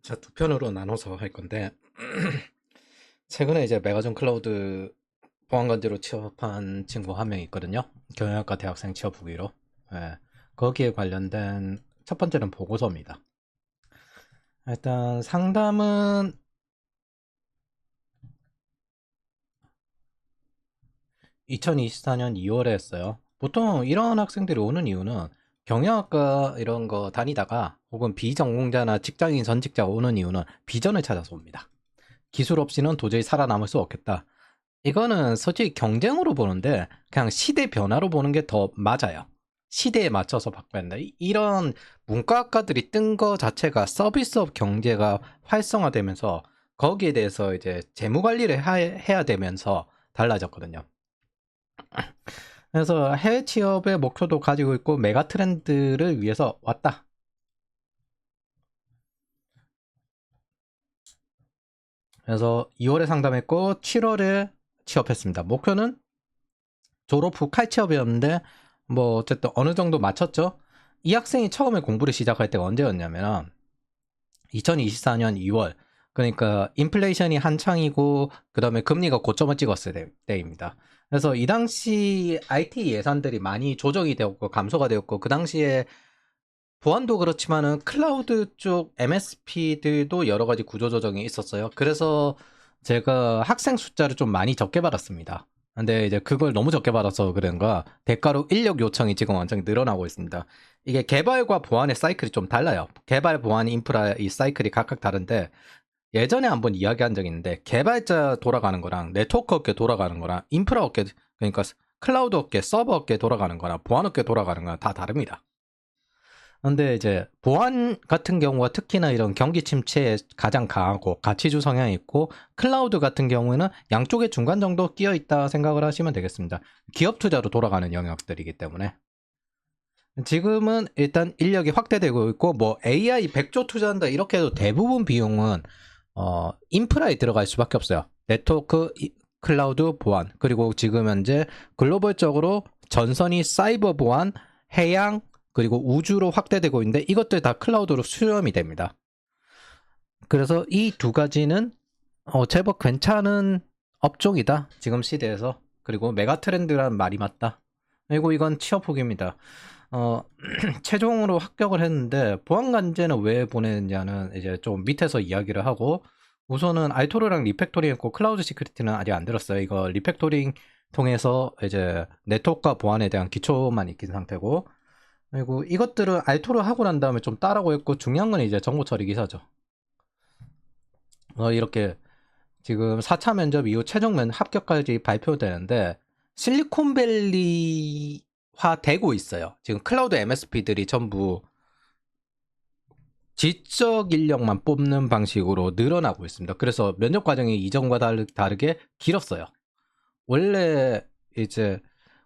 자, 두 편으로 나눠서 할 건데, 최근에 이제 메가존 클라우드 보안관제로 취업한 친구 한 명 있거든요. 경영학과 대학생 취업 후기로. 예, 거기에 관련된 첫 번째는 보고서입니다. 일단 상담은 2024년 2월에 했어요. 보통 이런 학생들이 오는 이유는 경영학과 이런 거 다니다가 혹은 비전공자나 직장인 전직자가 오는 이유는 비전을 찾아서 옵니다. 기술 없이는 도저히 살아남을 수 없겠다. 이거는 솔직히 경쟁으로 보는데 그냥 시대 변화로 보는 게 더 맞아요. 시대에 맞춰서 바꿔야 한다. 이런 문과학과들이 뜬 거 자체가 서비스업 경제가 활성화되면서 거기에 대해서 이제 재무 관리를 해야 되면서 달라졌거든요. 그래서 해외 취업의 목표도 가지고 있고 메가 트렌드를 위해서 왔다. 그래서 2월에 상담했고 7월에 취업했습니다. 목표는 졸업 후 칼취업이었는데 뭐 어쨌든 어느 정도 맞췄죠. 이 학생이 처음에 공부를 시작할 때가 언제였냐면 2024년 2월, 그러니까 인플레이션이 한창이고 그 다음에 금리가 고점을 찍었을 때입니다. 그래서 이 당시 IT 예산들이 많이 조정이 되었고 감소가 되었고, 그 당시에 보안도 그렇지만은 클라우드 쪽 MSP들도 여러 가지 구조 조정이 있었어요. 그래서 제가 학생 숫자를 좀 많이 적게 받았습니다. 근데 이제 그걸 너무 적게 받아서 그런가 대가로 인력 요청이 지금 완전히 늘어나고 있습니다. 이게 개발과 보안의 사이클이 좀 달라요. 개발, 보안, 인프라 이 사이클이 각각 다른데, 예전에 한번 이야기한 적이 있는데 개발자 돌아가는 거랑 네트워크 업계 돌아가는 거랑 인프라 업계, 그러니까 클라우드 업계, 서버 업계 돌아가는 거랑 보안 업계 돌아가는 거랑 다 다릅니다. 근데 이제 보안 같은 경우가 특히나 이런 경기 침체에 가장 강하고 가치주 성향이 있고, 클라우드 같은 경우에는 양쪽의 중간 정도 끼어 있다 생각을 하시면 되겠습니다. 기업 투자로 돌아가는 영역들이기 때문에 지금은 일단 인력이 확대되고 있고, 뭐 AI 100조 투자한다 이렇게 해도 대부분 비용은 인프라에 들어갈 수밖에 없어요. 네트워크, 클라우드, 보안, 그리고 지금 현재 글로벌적으로 전선이 사이버 보안, 해양, 그리고 우주로 확대되고 있는데 이것들 다 클라우드로 수렴이 됩니다. 그래서 이 두 가지는 제법 괜찮은 업종이다 지금 시대에서. 그리고 메가 트렌드라는 말이 맞다. 그리고 이건 취업 후기입니다. 최종으로 합격을 했는데 보안관제는 왜 보냈냐는 이제 좀 밑에서 이야기를 하고, 우선은 알토르랑 리팩토링 했고 클라우드 시큐리티는 아직 안 들었어요. 이거 리팩토링 통해서 이제 네트워크와 보안에 대한 기초만 익힌 상태고, 그리고 이것들은 알토르 하고 난 다음에 좀 따라고 했고, 중요한 건 이제 정보 처리 기사죠. 이렇게 지금 4차 면접 이후 최종 합격까지 발표되는데 실리콘밸리화 되고 있어요. 지금 클라우드 MSP들이 전부 지적 인력만 뽑는 방식으로 늘어나고 있습니다. 그래서 면접 과정이 이전과 다르게 길었어요. 원래 이제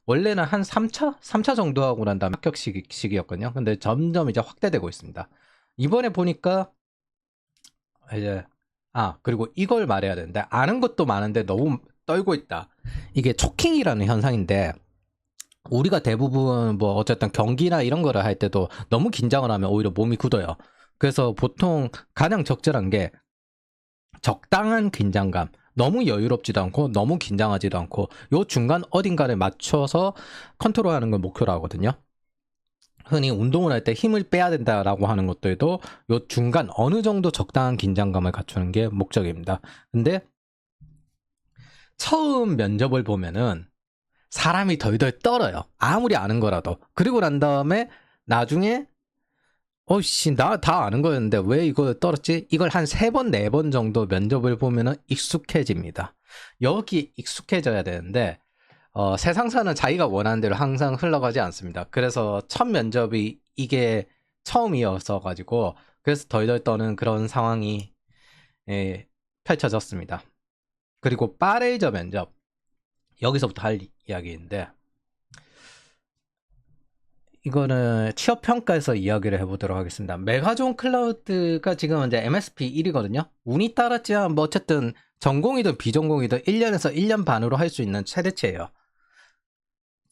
원래는 한 3차 정도 하고 난 다음에 합격 시기였거든요. 근데 점점 이제 확대되고 있습니다. 이번에 보니까 이제 그리고 이걸 말해야 되는데, 아는 것도 많은데 너무 떨고 있다. 이게 초킹이라는 현상인데, 우리가 대부분 뭐 어쨌든 경기나 이런 거를 할 때도 너무 긴장을 하면 오히려 몸이 굳어요. 그래서 보통 가장 적절한 게 적당한 긴장감, 너무 여유롭지도 않고 너무 긴장하지도 않고 요 중간 어딘가를 맞춰서 컨트롤하는 걸 목표로 하거든요. 흔히 운동을 할 때 힘을 빼야 된다라고 하는 것들도 요 중간 어느 정도 적당한 긴장감을 갖추는 게 목적입니다. 근데 처음 면접을 보면은 사람이 덜덜 떨어요. 아무리 아는 거라도. 그리고 난 다음에 나중에 어씨 나 다 아는 거였는데 왜 이거 떨었지? 이걸 한 3번 4번 정도 면접을 보면은 익숙해집니다. 여기 익숙해져야 되는데 세상사는 자기가 원하는 대로 항상 흘러가지 않습니다. 그래서 첫 면접이 이게 처음이어서 가지고 그래서 덜덜 떠는 그런 상황이 펼쳐졌습니다. 그리고 빠레이저 면접, 여기서부터 할 이야기인데, 이거는 취업평가에서 이야기를 해보도록 하겠습니다. 메가존 클라우드가 지금 이제 MSP 1이거든요. 운이 따랐지만 뭐 어쨌든 전공이든 비전공이든 1년에서 1년 반으로 할 수 있는 최대치예요.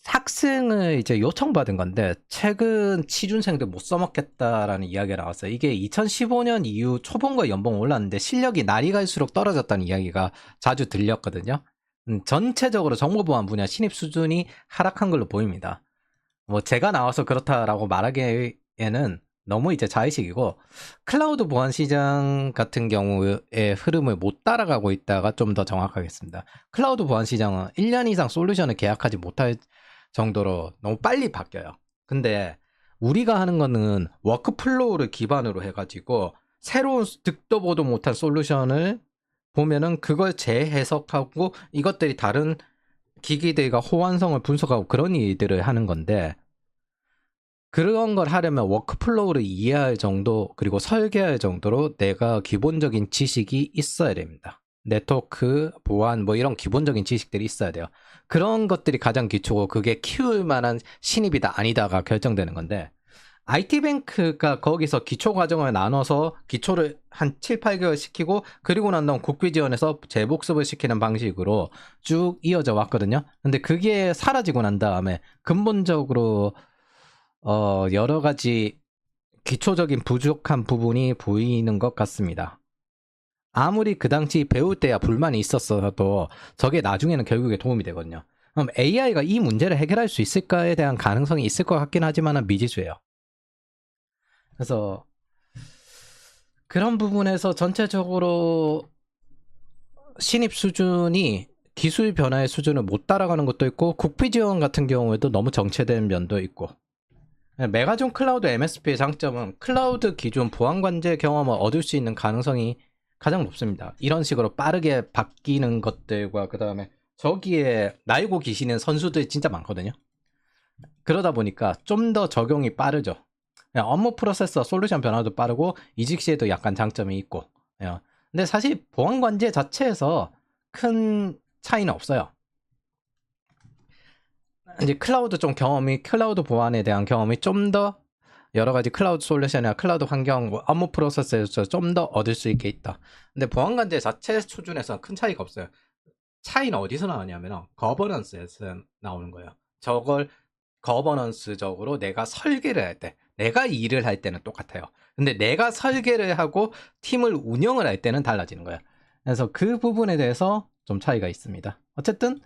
학생을 이제 요청받은 건데 최근 취준생들 못 써먹겠다라는 이야기가 나왔어요. 이게 2015년 이후 초봉과 연봉 올랐는데 실력이 날이 갈수록 떨어졌다는 이야기가 자주 들렸거든요. 전체적으로 정보보안 분야 신입 수준이 하락한 걸로 보입니다. 뭐 제가 나와서 그렇다라고 말하기에는 너무 이제 자의식이고, 클라우드 보안 시장 같은 경우의 흐름을 못 따라가고 있다가 좀 더 정확하겠습니다. 클라우드 보안 시장은 1년 이상 솔루션을 계약하지 못할 정도로 너무 빨리 바뀌어요. 근데 우리가 하는 거는 워크플로우를 기반으로 해가지고 새로운 듣도 보도 못한 솔루션을 보면은 그걸 재해석하고 이것들이 다른 기기들과 호환성을 분석하고 그런 일들을 하는 건데, 그런 걸 하려면 워크플로우를 이해할 정도, 그리고 설계할 정도로 내가 기본적인 지식이 있어야 됩니다. 네트워크, 보안, 뭐 이런 기본적인 지식들이 있어야 돼요. 그런 것들이 가장 기초고, 그게 키울 만한 신입이다 아니다가 결정되는 건데, IT뱅크가 거기서 기초 과정을 나눠서 기초를 한 7, 8개월 시키고, 그리고 난 다음 국비 지원에서 재복습을 시키는 방식으로 쭉 이어져 왔거든요. 근데 그게 사라지고 난 다음에 근본적으로 여러 가지 기초적인 부족한 부분이 보이는 것 같습니다. 아무리 그 당시 배울 때야 불만이 있었어도 저게 나중에는 결국에 도움이 되거든요. 그럼 AI가 이 문제를 해결할 수 있을까에 대한 가능성이 있을 것 같긴 하지만 미지수예요. 그래서 그런 부분에서 전체적으로 신입 수준이 기술 변화의 수준을 못 따라가는 것도 있고, 국비 지원 같은 경우에도 너무 정체된 면도 있고, 메가존 클라우드 MSP의 장점은 클라우드 기준 보안 관제 경험을 얻을 수 있는 가능성이 가장 높습니다. 이런 식으로 빠르게 바뀌는 것들과 그 다음에 저기에 날고 계시는 선수들이 진짜 많거든요. 그러다 보니까 좀 더 적용이 빠르죠. 업무 프로세서 솔루션 변화도 빠르고 이직 시에도 약간 장점이 있고. 근데 사실 보안 관제 자체에서 큰 차이는 없어요. 이제 클라우드 보안에 대한 경험이 좀 더 여러 가지 클라우드 솔루션이나 클라우드 환경, 업무 프로세스에서 좀 더 얻을 수 있게 있다. 근데 보안 관제 자체 수준에서는 큰 차이가 없어요. 차이는 어디서 나오냐면 거버넌스에서 나오는 거예요. 저걸 거버넌스적으로 내가 설계를 할 때, 내가 일을 할 때는 똑같아요. 근데 내가 설계를 하고 팀을 운영을 할 때는 달라지는 거예요. 그래서 그 부분에 대해서 좀 차이가 있습니다. 어쨌든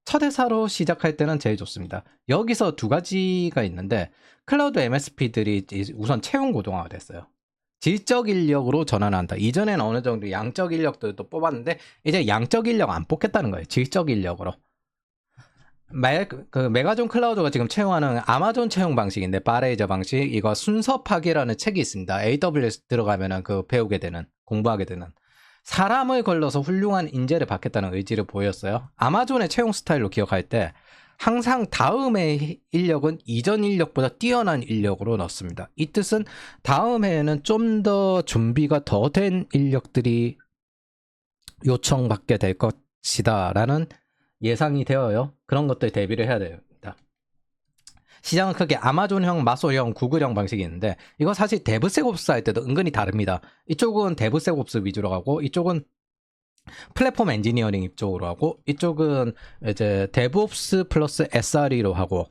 첫 회사로 시작할 때는 제일 좋습니다. 여기서 두 가지가 있는데, 클라우드 MSP들이 우선 채용 고도화가 됐어요. 질적 인력으로 전환한다. 이전에는 어느 정도 양적 인력들도 뽑았는데 이제 양적 인력 안 뽑겠다는 거예요. 질적 인력으로. 메가존 클라우드가 지금 채용하는 아마존 채용 방식인데, 바레이저 방식, 이거 순서 파괴라는 책이 있습니다. AWS 들어가면은 배우게 되는, 공부하게 되는. 사람을 걸러서 훌륭한 인재를 받겠다는 의지를 보였어요. 아마존의 채용 스타일로 기억할 때 항상 다음의 인력은 이전 인력보다 뛰어난 인력으로 넣습니다. 이 뜻은 다음 해에는 좀 더 준비가 더 된 인력들이 요청받게 될 것이다 라는 예상이 되어요. 그런 것들 대비를 해야 됩니다. 시장은 크게 아마존형, 마소형, 구글형 방식이 있는데, 이거 사실 데브세곱스 할 때도 은근히 다릅니다. 이쪽은 데브세곱스 위주로 가고, 이쪽은 플랫폼 엔지니어링 이쪽으로 하고, 이쪽은 이제 데브옵스 플러스 SRE로 하고,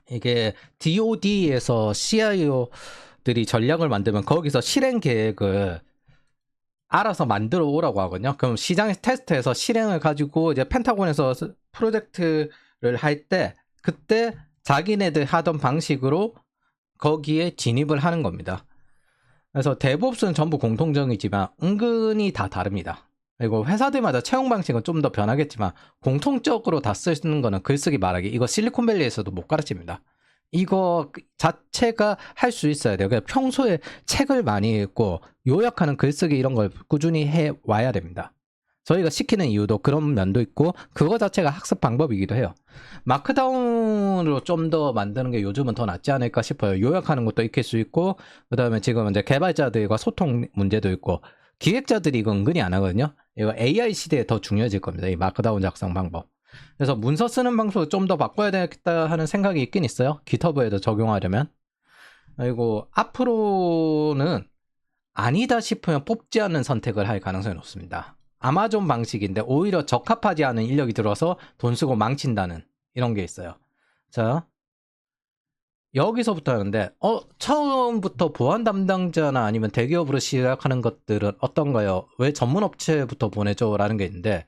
이게 DoD에서 CIO들이 전략을 만들면 거기서 실행 계획을 알아서 만들어 오라고 하거든요. 그럼 시장에서 테스트해서 실행을 가지고 이제 펜타곤에서 프로젝트를 할 때, 그때 자기네들 하던 방식으로 거기에 진입을 하는 겁니다. 그래서 데브옵스는 전부 공통적이지만 은근히 다 다릅니다. 그리고 회사들마다 채용 방식은 좀 더 변하겠지만 공통적으로 다 쓰는 거는 글쓰기 말하기. 이거 실리콘밸리에서도 못 가르칩니다. 이거 자체가 할 수 있어야 돼요. 그냥 평소에 책을 많이 읽고 요약하는 글쓰기 이런 걸 꾸준히 해 와야 됩니다. 저희가 시키는 이유도 그런 면도 있고, 그거 자체가 학습 방법이기도 해요. 마크다운으로 좀 더 만드는 게 요즘은 더 낫지 않을까 싶어요. 요약하는 것도 익힐 수 있고, 그 다음에 지금 이제 개발자들과 소통 문제도 있고, 기획자들이 이거 은근히 안 하거든요. 이거 AI 시대에 더 중요해질 겁니다. 이 마크다운 작성 방법. 그래서 문서 쓰는 방식을 좀 더 바꿔야 되겠다 하는 생각이 있긴 있어요. 기터브에도 적용하려면. 그리고 앞으로는 아니다 싶으면 뽑지 않는 선택을 할 가능성이 높습니다. 아마존 방식인데 오히려 적합하지 않은 인력이 들어서 돈 쓰고 망친다는 이런 게 있어요. 자, 여기서부터 하는데 처음부터 보안 담당자나 아니면 대기업으로 시작하는 것들은 어떤가요? 왜 전문 업체부터 보내죠? 라는 게 있는데,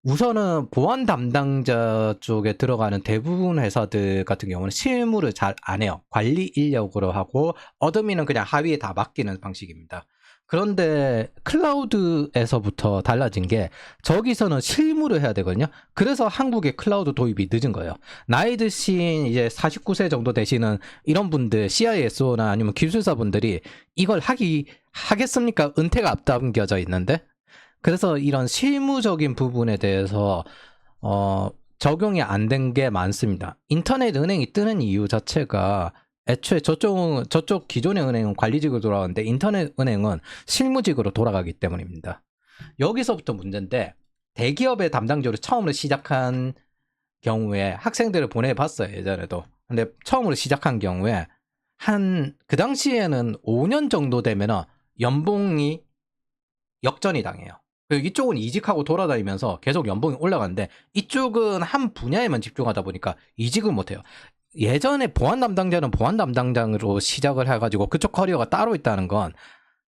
우선은 보안 담당자 쪽에 들어가는 대부분 회사들 같은 경우는 실무를 잘 안 해요. 관리 인력으로 하고 어드민은 그냥 하위에 다 맡기는 방식입니다. 그런데 클라우드에서부터 달라진 게, 저기서는 실무를 해야 되거든요. 그래서 한국의 클라우드 도입이 늦은 거예요. 나이 드신 이제 49세 정도 되시는 이런 분들, CISO나 아니면 기술사분들이 이걸 하겠습니까? 은퇴가 앞당겨져 있는데, 그래서 이런 실무적인 부분에 대해서 적용이 안 된 게 많습니다. 인터넷 은행이 뜨는 이유 자체가, 애초에 저쪽 기존의 은행은 관리직으로 돌아가는데 인터넷 은행은 실무직으로 돌아가기 때문입니다. 여기서부터 문제인데, 대기업의 담당자로 처음으로 시작한 경우에 학생들을 보내봤어요, 예전에도. 근데 처음으로 시작한 경우에 그 당시에는 5년 정도 되면 연봉이 역전이 당해요. 이쪽은 이직하고 돌아다니면서 계속 연봉이 올라가는데, 이쪽은 한 분야에만 집중하다 보니까 이직을 못해요. 예전에 보안 담당자는 보안 담당자로 시작을 해가지고 그쪽 커리어가 따로 있다는 건,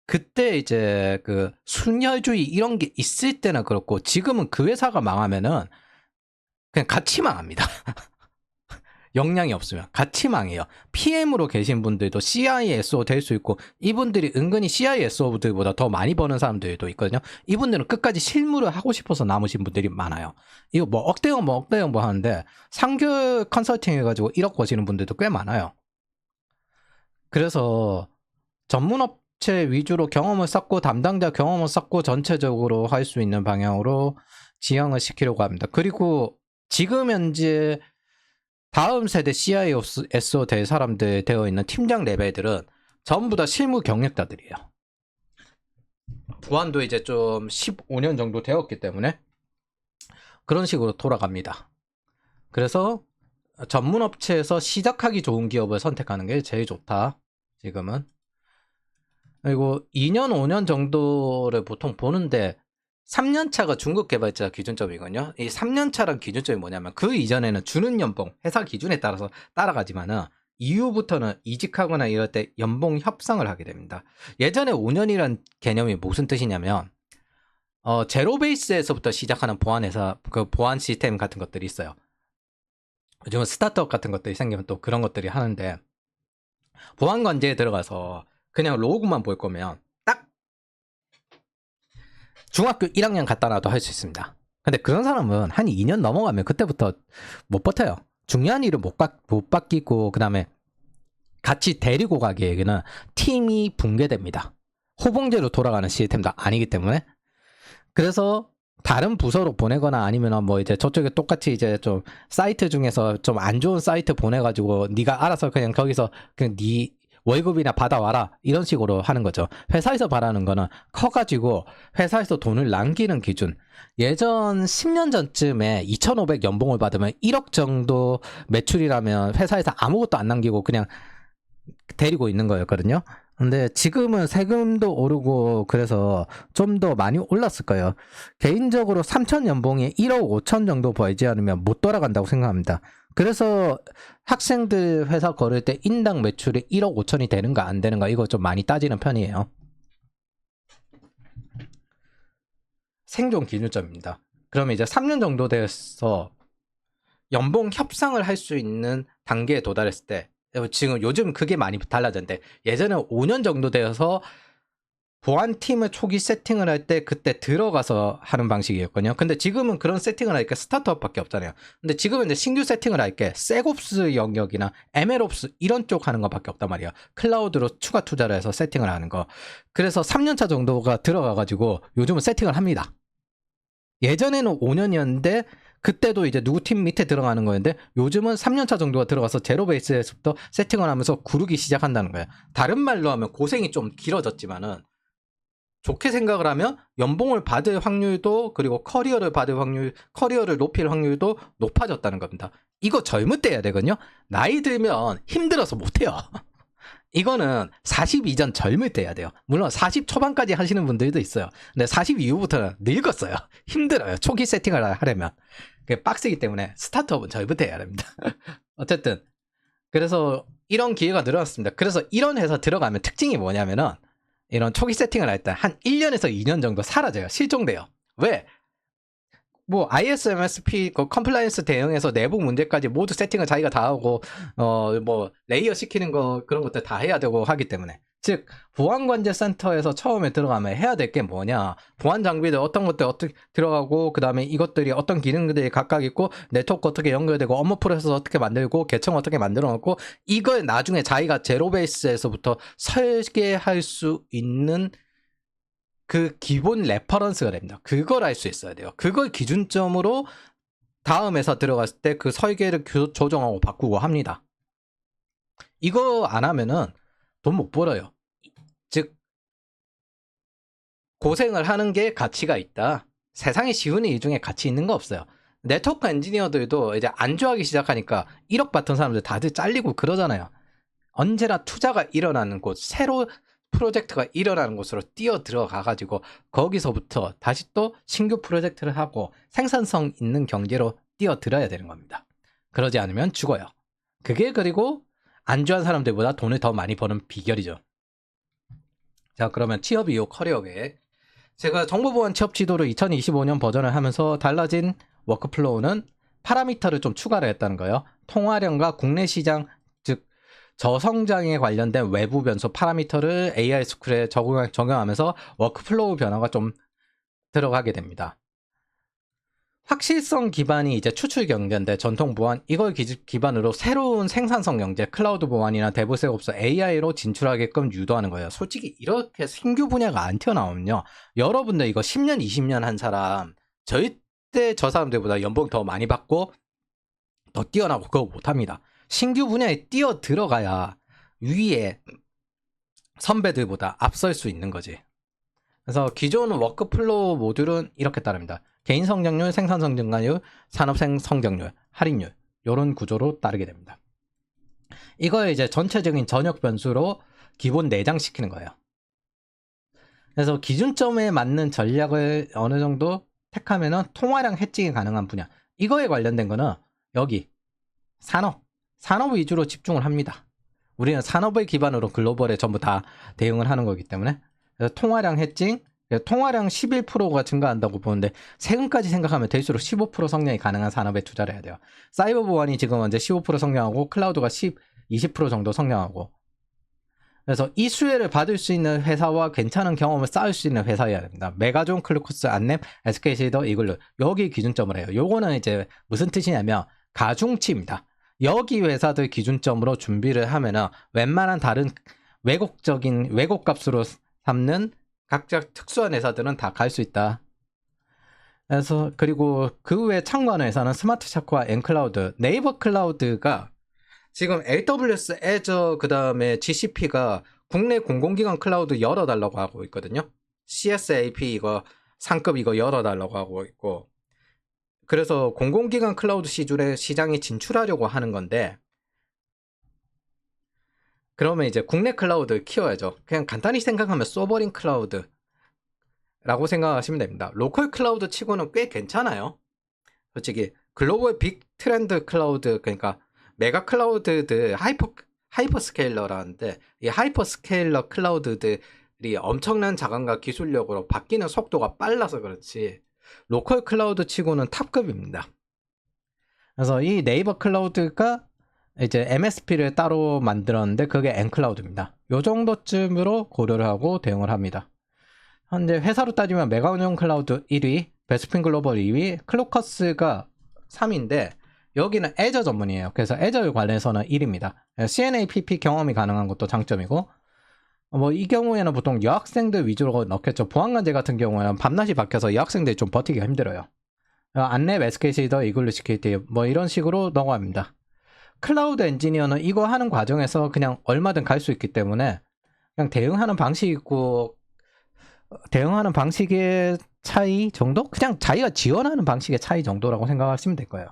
그때 이제 그 순혈주의 이런 게 있을 때는 그렇고, 지금은 그 회사가 망하면은 그냥 같이 망합니다. 역량이 없으면 같이 망해요. PM으로 계신 분들도 CISO 될 수 있고, 이분들이 은근히 CISO들보다 더 많이 버는 사람들도 있거든요. 이분들은 끝까지 실무를 하고 싶어서 남으신 분들이 많아요. 이거 뭐 억대형 하는데 3개월 컨설팅 해가지고 1억 버시는 분들도 꽤 많아요. 그래서 전문업체 위주로 경험을 쌓고, 담당자 경험을 쌓고 전체적으로 할 수 있는 방향으로 지향을 시키려고 합니다. 그리고 지금 현재 다음 세대 CISO 될 사람들 되어 있는 팀장 레벨들은 전부 다 실무 경력자들이에요. 보안도 이제 좀 15년 정도 되었기 때문에 그런 식으로 돌아갑니다. 그래서 전문 업체에서 시작하기 좋은 기업을 선택하는 게 제일 좋다, 지금은. 그리고 2년, 5년 정도를 보통 보는데, 3년차가 중국 개발자 기준점이거든요. 이 3년차란 기준점이 뭐냐면, 그 이전에는 주는 연봉, 회사 기준에 따라서 따라가지만은, 이후부터는 이직하거나 이럴 때 연봉 협상을 하게 됩니다. 예전에 5년이란 개념이 무슨 뜻이냐면, 제로 베이스에서부터 시작하는 보안회사, 그 보안 시스템 같은 것들이 있어요. 요즘은 스타트업 같은 것들이 생기면 또 그런 것들이 하는데, 보안 관제에 들어가서 그냥 로그만 볼 거면 딱 중학교 1학년 갖다 놔도 할 수 있습니다. 근데 그런 사람은 한 2년 넘어가면 그때부터 못 버텨요. 중요한 일을 못 바뀌고, 그 다음에 같이 데리고 가기에는 팀이 붕괴됩니다. 호봉제로 돌아가는 시스템도 아니기 때문에. 그래서 다른 부서로 보내거나 아니면 뭐 이제 저쪽에 똑같이 이제 좀 사이트 중에서 좀 안 좋은 사이트 보내가지고 네가 알아서 그냥 거기서 그냥 네 월급이나 받아와라, 이런 식으로 하는 거죠. 회사에서 바라는 거는 커가지고 회사에서 돈을 남기는 기준. 예전 10년 전쯤에 2,500 연봉을 받으면 1억 정도 매출이라면 회사에서 아무것도 안 남기고 그냥 데리고 있는 거였거든요. 근데 지금은 세금도 오르고 그래서 좀 더 많이 올랐을 거예요. 개인적으로 3천 연봉에 1억 5천 정도 벌지 않으면 못 돌아간다고 생각합니다. 그래서 학생들 회사 걸을 때 인당 매출이 1억 5천이 되는가 안 되는가, 이거 좀 많이 따지는 편이에요. 생존 기준점입니다. 그러면 이제 3년 정도 돼서 연봉 협상을 할 수 있는 단계에 도달했을 때, 지금 요즘 그게 많이 달라졌는데, 예전에 5년 정도 되어서 보안팀을 초기 세팅을 할 때 그때 들어가서 하는 방식이었거든요. 근데 지금은 그런 세팅을 하니까 스타트업밖에 없잖아요. 근데 지금은 이제 신규 세팅을 할게 셋옵스 영역이나 MLOps 이런 쪽 하는 것밖에 없단 말이에요. 클라우드로 추가 투자를 해서 세팅을 하는 거. 그래서 3년차 정도가 들어가가지고 요즘은 세팅을 합니다. 예전에는 5년이었는데 그때도 이제 누구 팀 밑에 들어가는 거였는데, 요즘은 3년차 정도가 들어가서 제로 베이스에서부터 세팅을 하면서 구르기 시작한다는 거예요. 다른 말로 하면 고생이 좀 길어졌지만은, 좋게 생각을 하면 연봉을 받을 확률도, 그리고 커리어를 받을 확률, 커리어를 높일 확률도 높아졌다는 겁니다. 이거 젊을 때 해야 되거든요. 나이 들면 힘들어서 못해요. 이거는 40 이전 젊을 때 해야 돼요. 물론 40 초반까지 하시는 분들도 있어요. 근데 40 이후부터는 늙었어요. 힘들어요. 초기 세팅을 하려면. 그게 빡세기 때문에 스타트업은 저희부터 해야 됩니다. 어쨌든 그래서 이런 기회가 늘어났습니다. 그래서 이런 회사 들어가면 특징이 뭐냐면은 이런 초기 세팅을 할 때 한 1년에서 2년 정도 사라져요. 실종돼요. 왜? 뭐 ISMSP 그 컴플라이언스 대응해서 내부 문제까지 모두 세팅을 자기가 다 하고 뭐 레이어 시키는 거 그런 것들 다 해야 되고 하기 때문에, 즉 보안관제센터에서 처음에 들어가면 해야 될 게 뭐냐, 보안 장비들 어떤 것들 어떻게 들어가고 그 다음에 이것들이 어떤 기능들이 각각 있고 네트워크 어떻게 연결되고 업무 프로세스 어떻게 만들고 계층 어떻게 만들어 놓고 이걸 나중에 자기가 제로 베이스에서부터 설계할 수 있는 그 기본 레퍼런스가 됩니다. 그걸 알 수 있어야 돼요. 그걸 기준점으로 다음 회사 들어갔을 때 그 설계를 조정하고 바꾸고 합니다. 이거 안 하면은 돈 못 벌어요. 즉 고생을 하는 게 가치가 있다. 세상에 쉬운 일 중에 가치 있는 거 없어요. 네트워크 엔지니어들도 이제 안 좋아하기 시작하니까 1억 받던 사람들 다들 잘리고 그러잖아요. 언제나 투자가 일어나는 곳, 새로 프로젝트가 일어나는 곳으로 뛰어 들어가가지고 거기서부터 다시 또 신규 프로젝트를 하고 생산성 있는 경제로 뛰어 들어야 되는 겁니다. 그러지 않으면 죽어요. 그게 그리고 안주한 사람들보다 돈을 더 많이 버는 비결이죠. 자, 그러면 취업 이후 커리어 계획. 제가 정보보안 취업 지도를 2025년 버전을 하면서 달라진 워크플로우는 파라미터를 좀 추가를 했다는 거예요. 통화량과 국내 시장, 즉 저성장에 관련된 외부 변수 파라미터를 AI 스쿨에 적용하면서 워크플로우 변화가 좀 들어가게 됩니다. 확실성 기반이 이제 추출 경제인데 전통 보안 이걸 기반으로 새로운 생산성 경제, 클라우드 보안이나 데브세옵스 AI로 진출하게끔 유도하는 거예요. 솔직히 이렇게 신규 분야가 안 튀어나오면요, 여러분들 이거 10년 20년 한 사람 절대 저 사람들보다 연봉 더 많이 받고 더 뛰어나고 그거 못합니다. 신규 분야에 뛰어 들어가야 위에 선배들보다 앞설 수 있는 거지. 그래서 기존 워크플로우 모듈은 이렇게 따릅니다. 개인 성장률, 생산성 증가율, 산업생 성장률, 할인율, 이런 구조로 따르게 됩니다. 이걸 이제 전체적인 전역 변수로 기본 내장시키는 거예요. 그래서 기준점에 맞는 전략을 어느 정도 택하면은 통화량 해칭이 가능한 분야. 이거에 관련된 거는 여기 산업 위주로 집중을 합니다. 우리는 산업을 기반으로 글로벌에 전부 다 대응을 하는 거기 때문에. 그래서 통화량 해칭, 통화량 11%가 증가한다고 보는데 세금까지 생각하면 될수록 15% 성장이 가능한 산업에 투자를 해야 돼요. 사이버 보안이 지금 현재 15% 성장하고 클라우드가 20% 정도 성장하고, 그래서 이 수혜를 받을 수 있는 회사와 괜찮은 경험을 쌓을 수 있는 회사여야 됩니다. 메가존, 클루코스, 안랩, SK시더, 이글루, 여기 기준점을 해요. 요거는 이제 무슨 뜻이냐면 가중치입니다. 여기 회사들 기준점으로 준비를 하면은 웬만한 다른 외국 값으로 삼는 각자 특수한 회사들은 다 갈 수 있다. 그래서 그리고 그 외에 참고하는 회사는 스마트샤크와 엔클라우드, 네이버 클라우드가 지금 AWS, 애저, 그 다음에 GCP가 국내 공공기관 클라우드 열어달라고 하고 있거든요. CSAP 이거 상급 이거 열어달라고 하고 있고, 그래서 공공기관 클라우드 시장에 진출하려고 하는 건데, 그러면 이제 국내 클라우드를 키워야죠. 그냥 간단히 생각하면 소버린 클라우드 라고 생각하시면 됩니다. 로컬 클라우드 치고는 꽤 괜찮아요. 솔직히 글로벌 빅 트렌드 클라우드, 그러니까 메가 클라우드들 하이퍼스케일러라는데, 이 하이퍼스케일러 클라우드들이 엄청난 자금과 기술력으로 바뀌는 속도가 빨라서 그렇지 로컬 클라우드 치고는 탑급입니다. 그래서 이 네이버 클라우드가 이제 MSP를 따로 만들었는데 그게 엔클라우드입니다. 요 정도쯤으로 고려를 하고 대응을 합니다. 현재 회사로 따지면 메가운용 클라우드 1위, 베스핀 글로벌 2위, 클로커스가 3위인데 여기는 애저 전문이에요. 그래서 애저에 관해서는 1위입니다. CNAPP 경험이 가능한 것도 장점이고, 뭐 이 경우에는 보통 여학생들 위주로 넣겠죠. 보안관제 같은 경우에는 밤낮이 바뀌어서 여학생들이 좀 버티기가 힘들어요. 안랩, SK시더, 이글루 시큐리티 뭐 이런 식으로 넘어갑니다. 클라우드 엔지니어는 이거 하는 과정에서 그냥 얼마든 갈 수 있기 때문에 그냥 대응하는 방식의 차이 정도? 그냥 자기가 지원하는 방식의 차이 정도라고 생각하시면 될 거예요.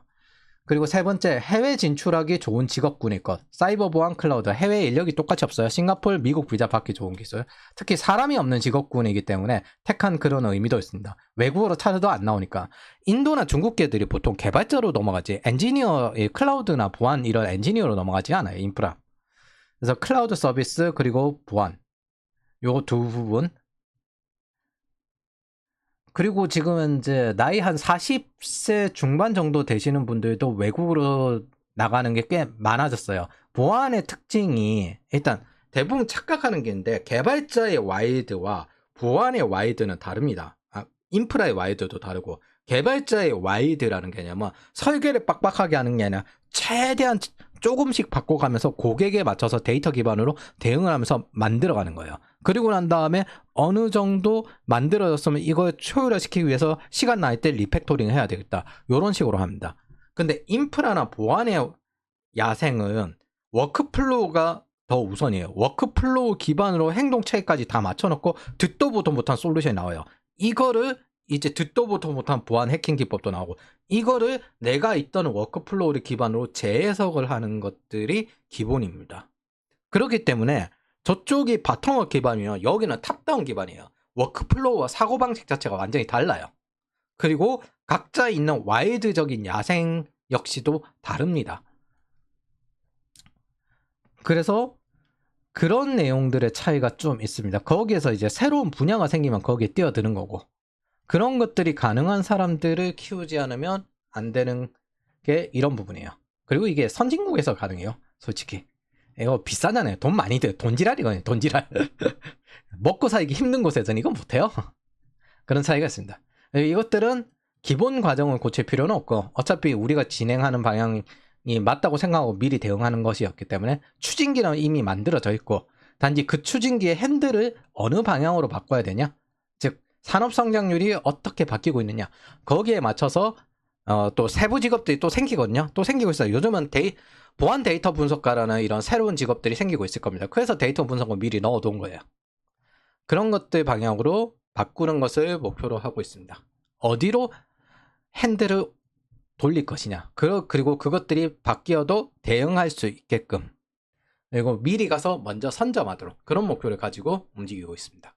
그리고 세 번째, 해외 진출하기 좋은 직업군일 것. 사이버 보안 클라우드, 해외 인력이 똑같이 없어요. 싱가포르, 미국 비자 받기 좋은 기술. 특히 사람이 없는 직업군이기 때문에 택한 그런 의미도 있습니다. 외국어로 찾아도 안 나오니까. 인도나 중국계들이 보통 개발자로 넘어가지, 엔지니어, 클라우드나 보안 이런 엔지니어로 넘어가지 않아요. 인프라. 그래서 클라우드 서비스 그리고 보안. 요 두 부분. 그리고 지금은 이제 나이 한 40세 중반 정도 되시는 분들도 외국으로 나가는 게 꽤 많아졌어요. 보안의 특징이 일단 대부분 착각하는 게 있는데 개발자의 와이드와 보안의 와이드는 다릅니다. 인프라의 와이드도 다르고 개발자의 와이드라는 개념은 설계를 빡빡하게 하는 게 아니라 최대한 조금씩 바꿔가면서 고객에 맞춰서 데이터 기반으로 대응을 하면서 만들어가는 거예요. 그리고 난 다음에 어느 정도 만들어졌으면 이걸 효율화시키기 위해서 시간 날 때 리팩토링 해야 되겠다. 이런 식으로 합니다. 근데 인프라나 보안의 야생은 워크플로우가 더 우선이에요. 워크플로우 기반으로 행동체계까지 다 맞춰놓고 듣도 보도 못한 솔루션이 나와요. 이거를 이제 듣도 보도 못한 보안 해킹 기법도 나오고 이거를 내가 있던 워크플로우를 기반으로 재해석을 하는 것들이 기본입니다. 그렇기 때문에 저쪽이 바텀업 기반이면 여기는 탑다운 기반이에요. 워크플로우와 사고방식 자체가 완전히 달라요. 그리고 각자 있는 와일드적인 야생 역시도 다릅니다. 그래서 그런 내용들의 차이가 좀 있습니다. 거기에서 이제 새로운 분야가 생기면 거기에 뛰어드는 거고 그런 것들이 가능한 사람들을 키우지 않으면 안 되는 게 이런 부분이에요. 그리고 이게 선진국에서 가능해요. 솔직히. 이거 비싸잖아요. 돈 많이 들. 돈지랄이거든요. 돈지랄. 먹고 살기 힘든 곳에서는 이건 못해요. 그런 차이가 있습니다. 이것들은 기본 과정을 고칠 필요는 없고 어차피 우리가 진행하는 방향이 맞다고 생각하고 미리 대응하는 것이었기 때문에 추진기는 이미 만들어져 있고 단지 그 추진기의 핸들을 어느 방향으로 바꿔야 되냐, 즉 산업 성장률이 어떻게 바뀌고 있느냐, 거기에 맞춰서 또 세부 직업들이 또 생기거든요. 또 생기고 있어요. 요즘은 보안 데이터 분석가라는 이런 새로운 직업들이 생기고 있을 겁니다. 그래서 데이터 분석을 미리 넣어둔 거예요. 그런 것들 방향으로 바꾸는 것을 목표로 하고 있습니다. 어디로 핸들을 돌릴 것이냐, 그리고 그것들이 바뀌어도 대응할 수 있게끔, 그리고 미리 가서 먼저 선점하도록 그런 목표를 가지고 움직이고 있습니다.